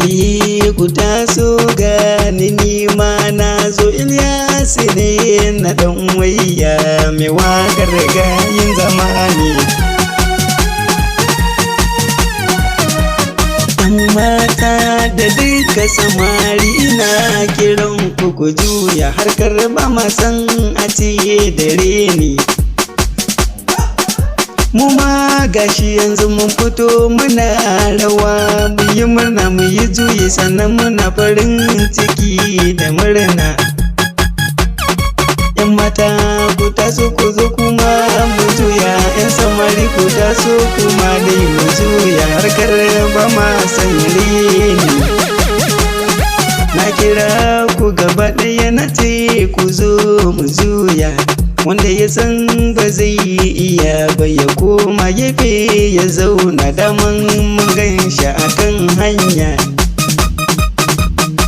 ku taso gani ni ma na zo Ilyasu ne na dan wayya mai wakar gayin zamani. Yan mata da duka samari na kiran ku juya harkar ba ma san a ciye dare ni. Mu ma gashi yanzu mun fito muna rawa, mu yi murna mu yi juyi sannan muna farin ciki da murna. Yan mata ku taso ku zo kuma mu juya, yan samari ku taso kuma dai mu juya harkar ba ma san reni. Na kira ku gaba ɗaya na ce ku zo mu juya, wanda ya san ba zai iya ba ya koma gefe ya zauna daman mun ganshi akan hanya.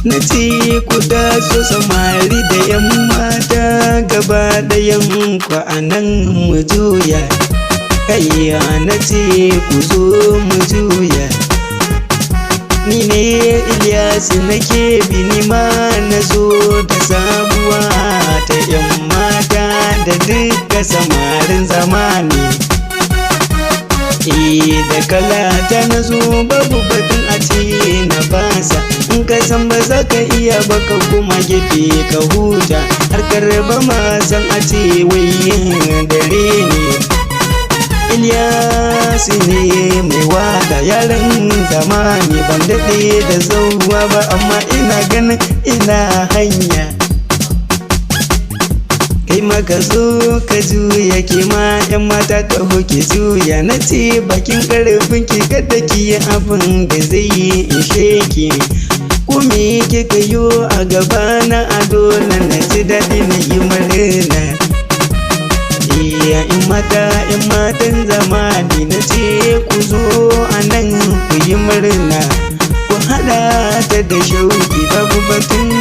Na ce ku taso samari da yan mata gaba ɗayan ku a nan mu juya, kayya na ce ku zo mu juya. Ni ne Ilyasu nake bini ma na zo da sabuwa ta yan mata da duka samarin zamani. Da kala ta na zo babu batun a ce na basa, in ka san ba za ka iya ba ka kuma gefe ka huta, harkar ba ma san a ce wai dare ne. Ilyasu ne mai waka yaran zamani, ban daɗe da zauwa ba amma ina ganin ina hanya. Kai maka zo ka juya ke ma yan mata ka hoke juya, na ce bakin karfin ki kada ki yi abin da zai yi ishe ki. Ko me kika yo a gaba na a dole na ji daɗi na yi murna. In matan zamani na ce ku zo a nan ku yi murna, ku haɗa ta da shauki babu batun